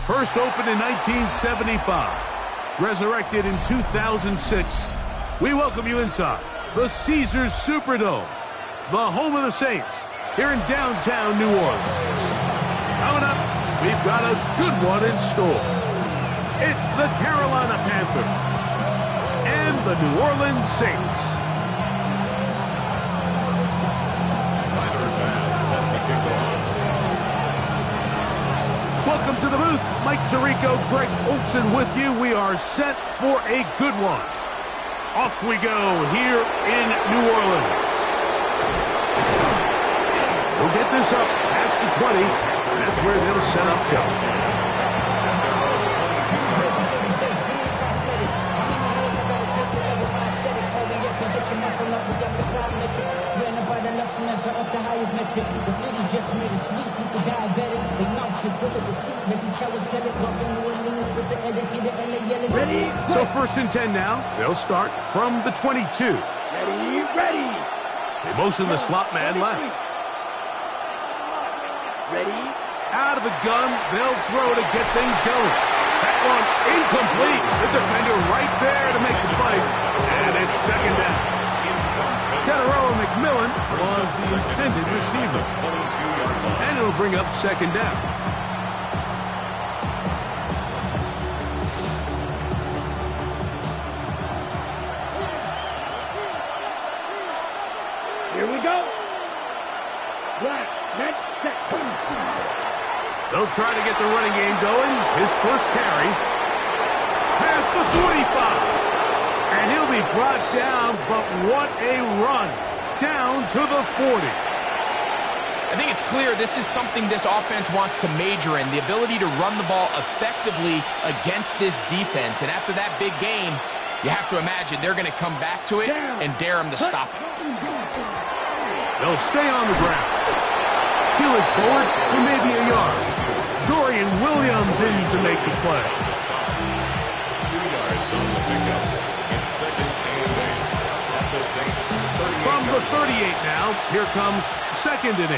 First opened in 1975, resurrected in 2006, we welcome you inside the Caesars Superdome, the home of the Saints, here in downtown New Orleans. Coming up, we've got a good one in store. It's the Carolina Panthers and the New Orleans Saints. Welcome to the booth. Mike Tirico, Greg Olson with you. We are set for a good one. Off we go here in New Orleans. We'll get this up past the 20. That's where they'll set up shop. Up the highest metric. The city just made it sweet. People diabetic. They mouths get full of deceit. Let these cowards tell it. Walking New Orleans with the LA yelling. Ready? So first and 10 now. They'll start from the 22. Ready. They motion the slot man left. Ready. Out of the gun. They'll throw to get things going. That one incomplete. The defender right there to make the play. And it's second down. Teteroa McMillan was the intended receiver. And it'll bring up second down. Here we go. Black, next, set. They'll try to get the running game going. His first carry. Past the 45. And he'll be brought down, but what a run. Down to the 40. I think it's clear this is something this offense wants to major in, the ability to run the ball effectively against this defense. And after that big game, you have to imagine they're going to come back to it and dare them to stop it. They'll stay on the ground. Peel it forward for maybe a yard. Dorian Williams in to make the play. 2 yards on the pickup. It's second and 8 at the Saints. From the 38 now, here comes second and 8.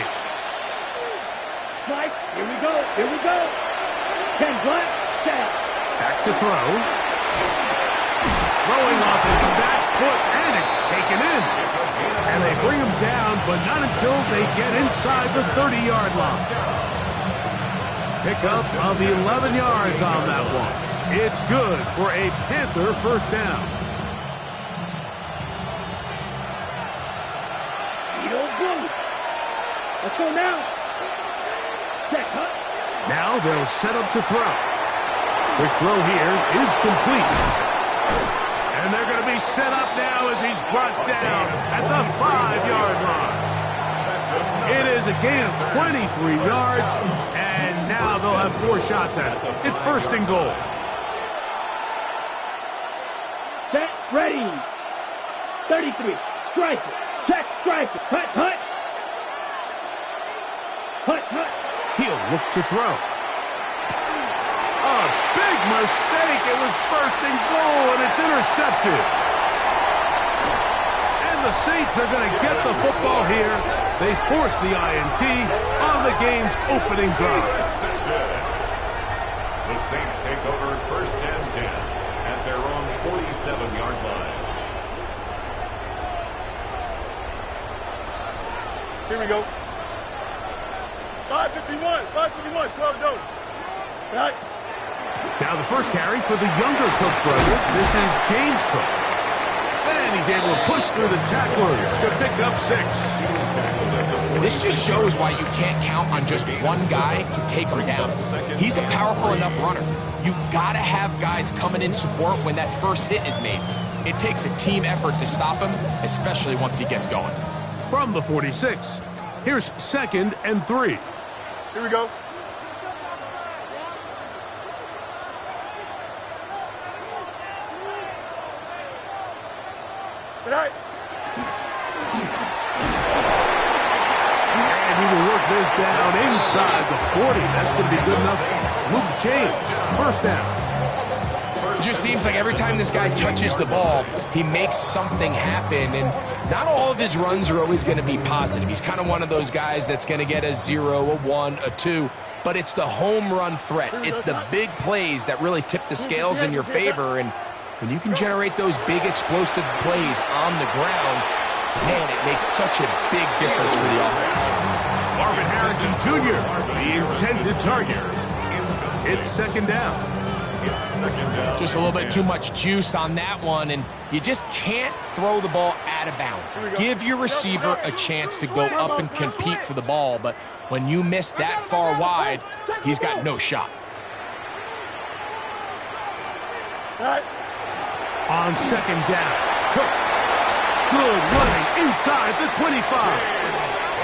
Mike, here we go. 10 black, set. Back to throw. Throwing off his back foot, and it's taken in. And they bring him down, but not until they get inside the 30-yard line. Pickup of 11 yards on that one. It's good for a Panther first down. Let's go now. Check, huh? Now they'll set up to throw. Quick throw here is complete. And they're going to be set up now as he's brought down at the 5-yard line. It is a gain of 23 yards, and now they'll have 4 shots at it. It's first and goal. Set, ready. 33, strike it. Check, strike it. Hut. He'll look to throw. A big mistake. It was first and goal, and it's intercepted. And the Saints are going to get the football here. They force the INT on the game's opening drive. The Saints take over first and 10 at their own 47-yard line. Here we go. 5:51, 12 to go. Right. Now the first carry for the younger Cook brothers. This is James Cook. And he's able to push through the tacklers to pick up 6. This just shows why you can't count on just one guy to take him down. He's a powerful enough runner. You got to have guys coming in support when that first hit is made. It takes a team effort to stop him, especially once he gets going. From the 46, here's second and 3. Here we go. Right. And he will work this down inside the 40. That's going to be good enough. Move the chains. First down. It just seems like every time this guy touches the ball, he makes something happen, and not all of his runs are always going to be positive. He's kind of one of those guys that's going to get a 0, a 1, a 2, but it's the home run threat. It's the big plays that really tip the scales in your favor, and when you can generate those big explosive plays on the ground, man, it makes such a big difference for the offense. Marvin Harrison Jr., the intended target. It's second down. Just a little bit too much juice on that one, and you just can't throw the ball out of bounds. Give your receiver a chance to go up and compete for the ball, but when you miss that far wide, he's got no shot. On second down, Cook. Good running inside the 25.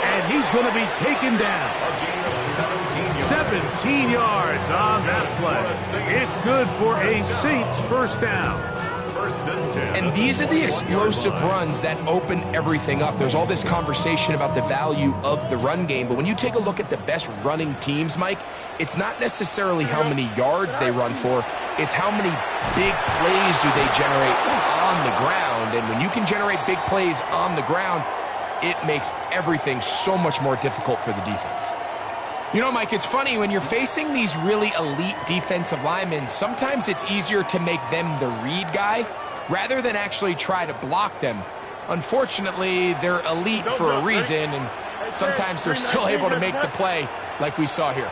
And he's going to be taken down. 17 yards on that play. It's good for a Saints first down. And these are the explosive runs that open everything up. There's all this conversation about the value of the run game, but when you take a look at the best running teams, Mike, it's not necessarily how many yards they run for, it's how many big plays do they generate on the ground. And when you can generate big plays on the ground, it makes everything so much more difficult for the defense. You know, Mike, it's funny, when you're facing these really elite defensive linemen, sometimes it's easier to make them the read guy rather than actually try to block them. Unfortunately, they're elite for a reason, and sometimes they're still able to make the play like we saw here.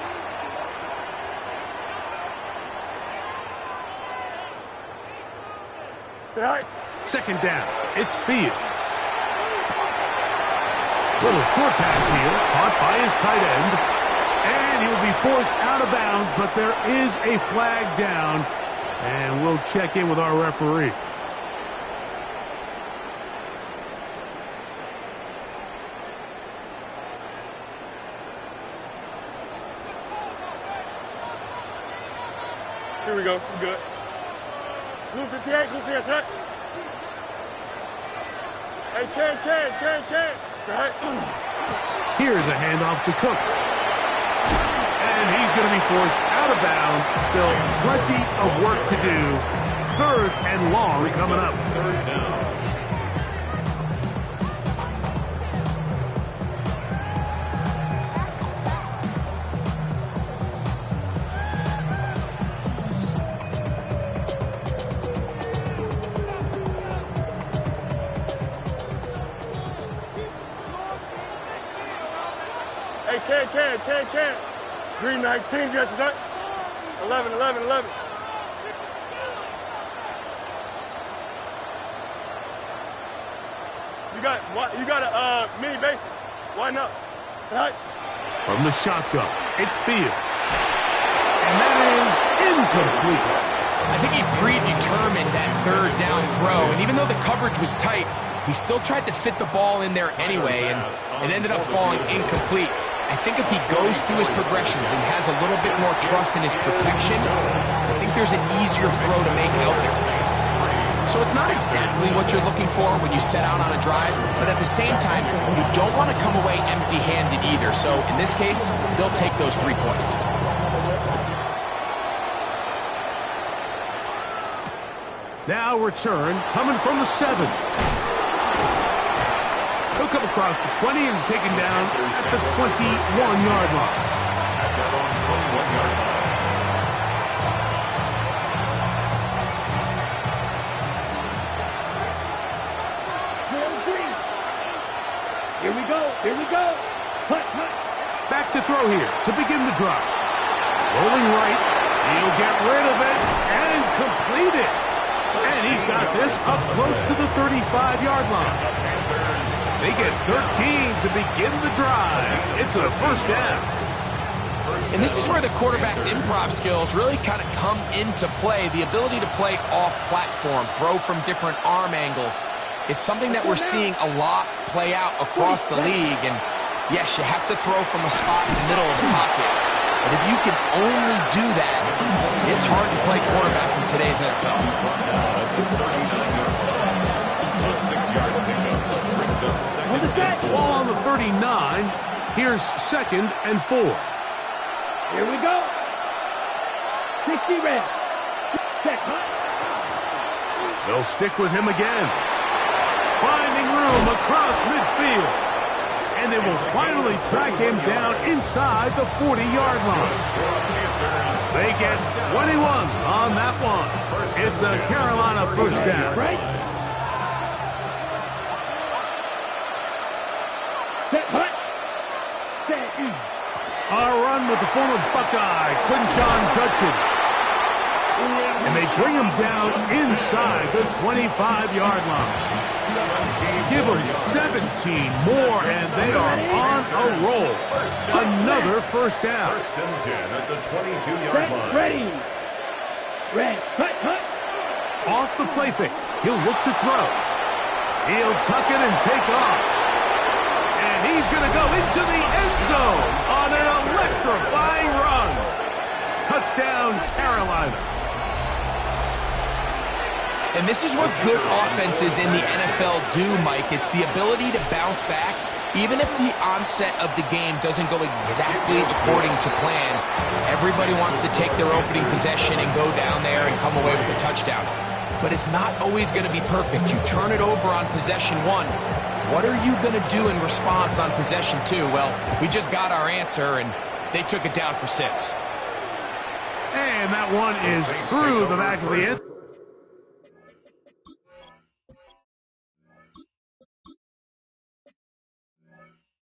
Second down, it's Fields. Little short pass here, caught by his tight end. And he will be forced out of bounds, but there is a flag down. And we'll check in with our referee. Here we go. We're good. Blue 58, blue 58, right? Hey, Ken. Right. Here's a handoff to Cook. And he's going to be forced out of bounds. Still plenty of work to do. Third and long coming up. Third down. Hey, Ken. Green 19, dresses up. 11. You got a mini basic. Why not? Right. From the shotgun, it's Fields. And that is incomplete. I think he predetermined that third down throw, and even though the coverage was tight, he still tried to fit the ball in there anyway, and it ended up falling incomplete. I think if he goes through his progressions and has a little bit more trust in his protection, I think there's an easier throw to make out there. So it's not exactly what you're looking for when you set out on a drive, but at the same time, you don't want to come away empty-handed either. So in this case, they'll take those 3 points. Now return coming from the 7. He'll come across the 20 and taken down at the 21-yard line. At their own 21-yard line. Here we go. Hut. Back to throw here to begin the drive. Rolling right. He'll get rid of it and complete it. And he's got this up close to the 35-yard line. They get 13 to begin the drive. It's a first down. And this is where the quarterback's improv skills really kind of come into play. The ability to play off-platform, throw from different arm angles. It's something that we're seeing a lot play out across the league. And yes, you have to throw from a spot in the middle of the pocket. But if you can only do that, it's hard to play quarterback in today's NFL. A 6-yard pickup brings up second and 4. Ball on the 39. Here's second and 4. Here we go. 60 red. Check, hunt. They'll stick with him again. Finding room across midfield. And they will finally track him down inside the 40-yard line. They get 21 on that one. It's a Carolina first down. Right. Set, hunt. Set. A run with the former Buckeye, Quinshawn Judkins. And they bring him down inside the 25-yard line. Give them 17 more, and they are on a roll. Another first down. First and 10 at the 22-yard line. Ready. Red. Hunt, hunt. Off the play fake. He'll look to throw. He'll tuck it and take off. And he's going to go into the end zone on an electrifying run. Touchdown, Carolina. And this is what good offenses in the NFL do, Mike. It's the ability to bounce back, even if the onset of the game doesn't go exactly according to plan. Everybody wants to take their opening possession and go down there and come away with a touchdown. But it's not always going to be perfect. You turn it over on possession 1. What are you going to do in response on possession 2? Well, we just got our answer, and they took it down for 6. And that one is through the back of the end.